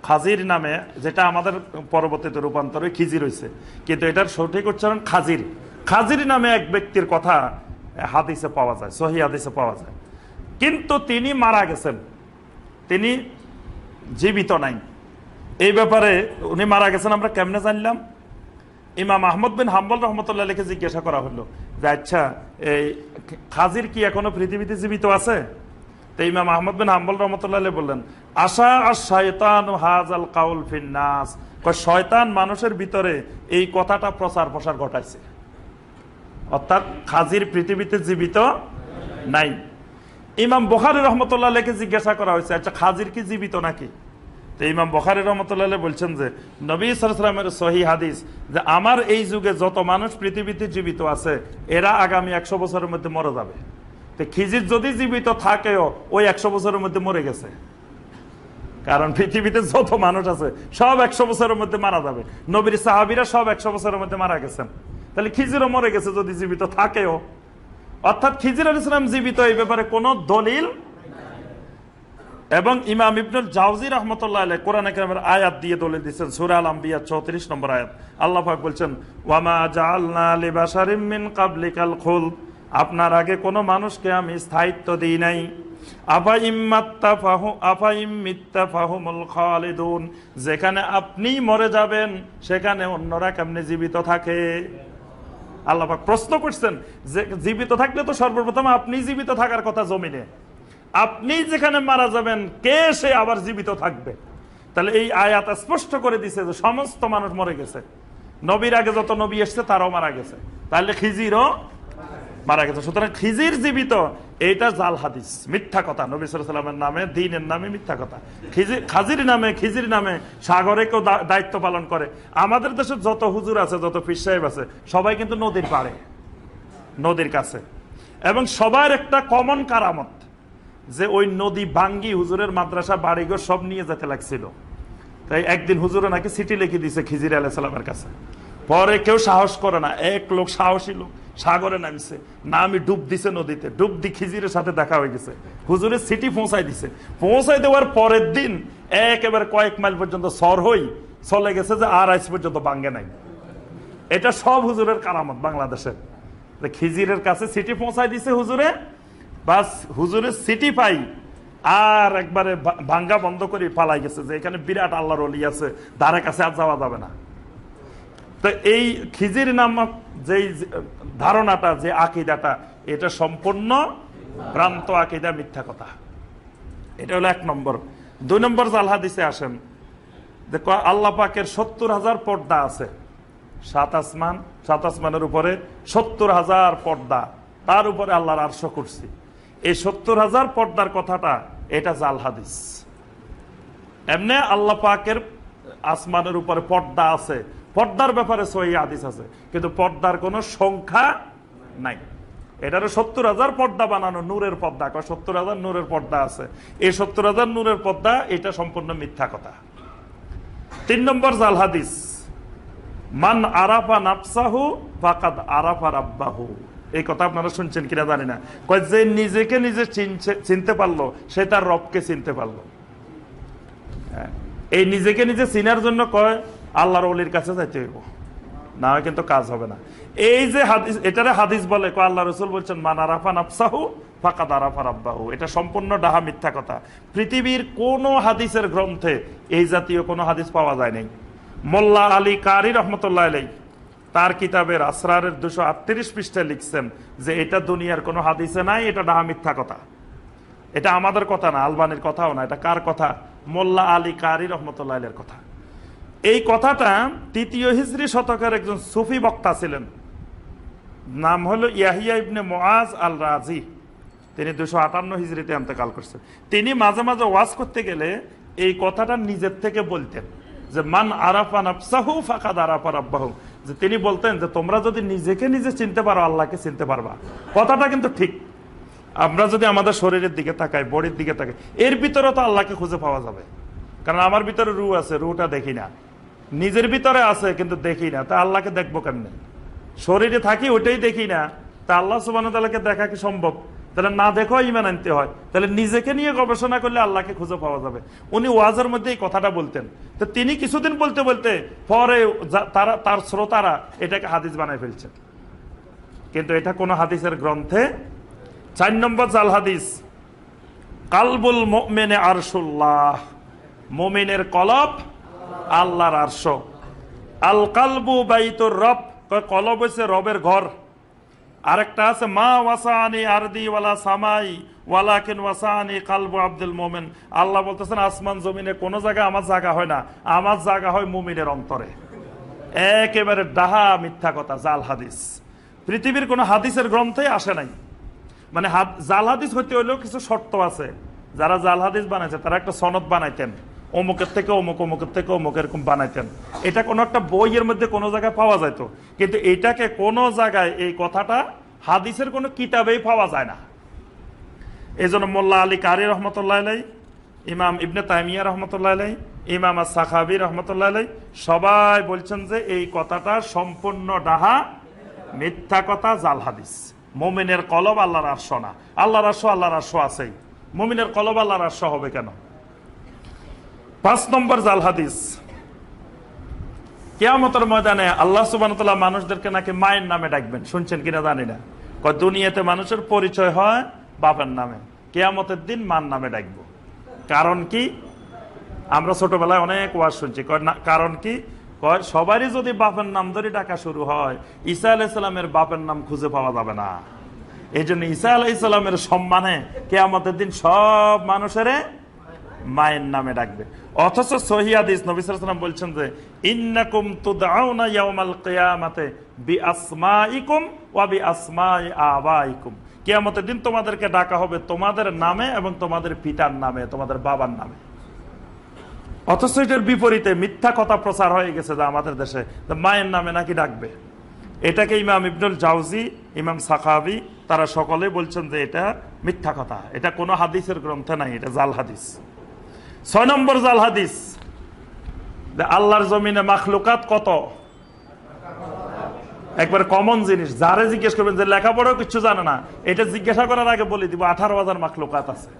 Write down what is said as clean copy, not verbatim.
খাজির নামে, যেটা আমাদের পরবর্তীতে রূপান্তর হয়ে খিজির হয়েছে, কিন্তু এটার সঠিক উচ্চারণ খাজির। খাজির নামে এক ব্যক্তির কথা হাদিসে পাওয়া যায়, সহিহ হাদিসে পাওয়া যায়, কিন্তু তিনি মারা গেছেন, তিনি জীবিত নাই। এই ব্যাপারে উনি মারা গেছেন আমরা কেমনে জানলাম? ইমাম আহমদ বিন হাম্বল রহমতুল্লাহকে জিজ্ঞাসা করা হলো যে আচ্ছা, এই খাজির কি এখনো পৃথিবীতে জীবিত আছে? তো ইমাম আহমদ বিন হাম্বল রহমতুল্লাহ বললেন, আশা আশ-শায়তানু হাযাল কাউল ফিন নাস, শয়তান মানুষের ভিতরে এই কথাটা প্রচার প্রসার ঘটাইছে, অর্থাৎ খাজির পৃথিবীতে জীবিত নাই। ইমাম বুখারী রহমতুল্লাহকে জিজ্ঞাসা করা হয়েছে, আচ্ছা খাজির কি জীবিত নাকি? তো ইমাম বুখারী রহমতুল্লাহ বলছেন যে নবী সাল্লাল্লাহু আলাইহি ওয়াসাল্লামের সহিহ হাদিস যে আমার এই যুগে যত মানুষ পৃথিবীতে জীবিত আছে এরা আগামী 100 বছরের মধ্যে মরে যাবে। তো খিজির যদি জীবিত থাকেও ওই 100 বছরের মধ্যে মরে গেছে, কারণ পৃথিবীতে যত মানুষ আছে সব 100 বছরের মধ্যে মারা যাবে। নবীর সাহাবীরা সব 100 বছরের মধ্যে মারা গেছেন, তাহলে খিজিরও মরে গেছে যদি জীবিত থাকেও। অর্থাৎ খিজির আলাইহিস সালাম জীবিত, এই ব্যাপারে কোনো দলিল। এবং ইমাম ইবনুল জাওজি রাহমাতুল্লাহ আলাইহি কোরআন কারীমের আয়াত দিয়ে দলিল দিয়েছেন, সূরা আল আম্বিয়া 34 নম্বর আয়াত। আল্লাহ পাক বলছেন, ওয়ামা জাআলনা লিবাশারিম মিন কাবলিকাল খুলদ, আপনার আগে কোনো মানুষকে আমি স্থায়িত্ব দিই নাই। আফা ইম্মিত্তাফাহুমুল খালিদুন, যেখানে আপনি মরে যাবেন সেখানে অন্যরা কেমনে জীবিত থাকে? আল্লাহ পাক প্রশ্ন করছেন যে জীবিত থাকলে তো সর্বপ্রথম আপনি জীবিত থাকার কথা জমিনে, আপনি যেখানে মারা যাবেন কে সে আবার জীবিত থাকবে? তাহলে এই আয়াত স্পষ্ট করে দিছে যে সমস্ত মানুষ মরে গেছে, নবীর আগে যত নবী এসছে তারাও মারা গেছে, তাহলে খিজিরও মারা গেছে। সুতরাং খিজির জীবিত, এইটা জাল হাদিস, মিথ্যা কথা। নবী সাল্লাল্লাহু আলাইহি ওয়াসাল্লামের নামে, দ্বীনের নামে মিথ্যা কথা। খিজির নামে সাগরে কেউ দায়িত্ব পালন করে। আমাদের দেশে যত হুজুর আছে, যত পীর সাহেব আছে, সবাই কিন্তু নদীর পাড়ে, নদীর কাছে, এবং সবার একটা কমন কারামত যে ওই নদী ভাঙ্গি হুজুরের মাদ্রাসা বাড়িঘর সব নিয়ে যেতে লাগছিল। তাই একদিন হুজুরে নাকি চিঠি লিখে দিয়েছে খিজির আলাইহিস সালামের কাছে। পরে কেউ সাহস করে না, এক লোক সাহসী লোক সাগরে নামছে, নামি ডুব দিছে নদীতে, ডুব দি খিজিরের সাথে দেখা হয়ে গেছে, হুজুরের চিঠি পৌঁছাই দিছে। পৌঁছাই দেওয়ার পরের দিন একেবারে কয়েক মাইল পর্যন্ত সর হই চলে গেছে, যে আর আজ পর্যন্ত ভাঙ্গে নাই। এটা সব হুজুরের কারামত বাংলাদেশের। খিজিরের কাছে চিঠি পৌঁছাই দিছে হুজুরে, বাস হুজুরের সিটি পাই আর একবারে ভাঙ্গা বন্ধ করে পালাই গেছে, যে এখানে বিরাট আল্লাহর ওলি আছে, ধারে কাছে আর যাওয়া যাবে না। তো এই খিজির নামক যে ধারণাটা, যে আকীদাটা, এটা সম্পূর্ণ ভ্রান্ত আকীদা, মিথ্যা কথা। এটা হলো 1 নম্বর। 2 নম্বর জাল হাদিসে আসেন, দেখো আল্লাহ পাকের 70,000 পর্দা আছে, 7 আসমানের উপরে 70,000 পর্দা, তার উপরে আল্লাহর আরশ কুরসি। এই 70,000 পর্দার কথাটা এটা জাল হাদিস। এমনি আল্লাহ পাকের আসমানের উপরে পর্দা আছে, পর্দার ব্যাপারে সহিহ হাদিস আছে, কিন্তু পর্দার কোনো সংখ্যা নাই। এটারও 70,000 পর্দা বানানো, নূরের পর্দা, 70,000 নূরের পর্দা আছে। এই 70,000 নূরের পর্দা, এটা সম্পূর্ণ মিথ্যা কথা। 3 নম্বর জাল হাদিস, মান আরাফা নাফসাহু ফাকাদ আরাফা রাব্বাহু। এই কথা আপনারা শুনছেন কিনা জানি না। কয় যে নিজেকে নিজে চিনতে পারলো সে তার রবকে চিনতে পারলো। এই নিজেকে নিজে চিনার জন্য কয় আল্লাহর ওলির কাছে যাইতে হইব, না হয় কিন্তু কাজ হবে না। এই যে হাদিস, এটারে হাদিস বলে, কয় আল্লাহ রাসূল বলছেন মান আরাফা নাফসাহু ফাকাদ আরাফা রাব্বাহু। এটা সম্পূর্ণ ডাহা, মিথ্যা কথা। পৃথিবীর কোন হাদিসের গ্রন্থে এই জাতীয় কোনো হাদিস পাওয়া যায় নাই। মোল্লা আলী কারি রহমতুল্লাহ আলাইহি তার কিতাবের আসরারের 238 পৃষ্ঠায় লিখছেন যে এটা দুনিয়ার কোনো হাদিসে নাই, এটা ডাহা, মিথ্যা কথা। এটা আমাদের কথা না, আলবানির কথাও না। এটা কার কথা? মোল্লা আলী কারি রহমতুল্লাহ আলাইহির কথা। এই কথাটা 3য় হিজরি শতকের একজন সুফি বক্তা ছিলেন, নাম হলো ইয়াহিয়া ইবনে মুআজ আল রাজি। তিনি 258 হিজরিতে ইন্তেকাল করছেন। তিনি মাঝে মাঝে ওয়াজ করতে গেলে এই কথাটা নিজের থেকে বলতেন যে মান আরাফা নাফসাহু ফাকাদ আরাফা রাব্বাহু। যে তিনি বলতেন যে তোমরা যদি নিজেকে নিজে চিনতে পারো আল্লাহকে চিনতে পারবা। কথাটা কিন্তু ঠিক। আমরা যদি আমাদের শরীরের দিকে তাকাই, বডির দিকে তাকাই, এর ভিতরে তো আল্লাহকে খুঁজে পাওয়া যাবে। কারণ আমার ভিতরে রূহ আছে, রূহটা দেখি না। নিজের ভিতরে আছে কিন্তু দেখি না, তা আল্লাহকে দেখবো কেমনে? শরীরে থাকি ওইটাই দেখি না, তা আল্লাহ সুবহানাহু ওয়া তাআলাকে দেখা কি সম্ভব? তাহলে না দেখো ইমান আনতে হয়। তাহলে নিজেকে নিয়ে গবেষণা করলে আল্লাহকে খুঁজে পাওয়া যাবে। উনি ওয়াজের মধ্যে এই কথাটা বলতেন। তো তিনি কিছুদিন বলতে বলতে পরে তার শ্রোতারা এটাকে হাদিস বানায় ফেলছেন, কিন্তু এটা কোন হাদিসের গ্রন্থে। 4 নম্বর জাল হাদিস, কালবুল মুমিনে আরশুল্লাহ, মুমিনের কলব আল্লাহর আরশ। আল কালবু বাইতুর রব, কলব হইছে রবের ঘর। আরেকটা আছে মা ওয়াসানি আরদি ওয়ালা সামাই ওয়ালাকিন ওয়াসানি কালবু আব্দুল মুমিন। আল্লাহ বলতেছেন আসমান জমিনে কোন জায়গায় আমার জায়গা হয় না, আমার জায়গা হয় মুমিনের অন্তরে। একেবারে ডাহা মিথ্যা কথা, জাল হাদিস। পৃথিবীর কোন হাদিসের গ্রন্থে আসে নাই। মানে জাল হাদিস হইতে হইলেও কিছু শর্ত আছে। যারা জাল হাদিস বানাইছে তারা একটা সনদ বানাইতেন, অমুকের থেকে অমুক, অমুকের থেকে অমুক, এরকম বানাইতেন। এটা কোনো একটা বইয়ের মধ্যে কোনো জায়গায় পাওয়া যাইতো, কিন্তু এটাকে কোনো জায়গায় এই কথাটা হাদিসের কোনো কিতাবেই পাওয়া যায় না। এই জন্য মোল্লা আলী কারি রহমতুল্লাহ আলাই, ইমাম ইবনে তাইমিয়া রহমতুল্লাহ আলাই, ইমাম আস-সাখাবী রহমতুল্লাহ আলাই সবাই বলছেন যে এই কথাটা সম্পূর্ণ ডাহা মিথ্যা কথা, জাল হাদিস। মুমিনের কলব আল্লাহর আরশ না। আল্লাহর আরশ আল্লাহর আরশ আছেই, মুমিনের কলব আল্লাহর আরশ হবে কেন? 5 নম্বর জাল হাদিস, কিয়ামতের ময়দানে আল্লাহ সুবহানাহু ওয়া তাআলা মানুষদেরকে নাকি মায়ের নামে ডাকবেন। শুনছেন কিনা জানি না। দুনিয়াতে মানুষের পরিচয় হয় বাপের নামে, কিয়ামতের দিন মার নামে ডাকবো। কারণ কি? আমরা ছোটবেলায় অনেক ওয়াজ শুনছি। কারণ কি? সবারই যদি বাপের নাম ধরে ডাকা শুরু হয়, ঈসা আলাইহিস সালামের বাপের নাম খুঁজে পাওয়া যাবে না। এই জন্য ঈসা আলাইহিস সালামের সম্মানে কিয়ামতের দিন সব মানুষের মায়ের নামে ডাকবে। অথচ সহিহ হাদিস নবী সাল্লাল্লাহু আলাইহি ওয়াসাল্লাম বলছেন যে ইন্নাকুম তুদআউনা ইয়াউমাল কিয়ামাতে বিআসমাইকুম ওয়া বিআসমাই আবাইকুম। কিয়ামতের দিন তোমাদেরকে ডাকা হবে তোমাদের নামে এবং তোমাদের পিতার নামে, তোমাদের বাবার নামে। অথচ এটার বিপরীতে মিথ্যা কথা প্রচার হয়ে গেছে যে আমাদের দেশে মায়ের নামে নাকি ডাকবে। এটাকে ইমাম ইবনুল জাওজি, ইমাম সাখাবী তারা সকলে বলছেন যে এটা মিথ্যা কথা, এটা কোনো হাদিসের গ্রন্থে নাই, এটা জাল হাদিস। 6 নম্বর জাল হাদিস, আল্লাহর জমিনে মাখলুকাত কত? একবার কমন জিনিস, যারে জিজ্ঞেস করবেন যে লেখাপড়াও কিছু জানে না, এটা জিজ্ঞাসা করার আগে বলে দিব 18,000 মাখলুকাত আছে।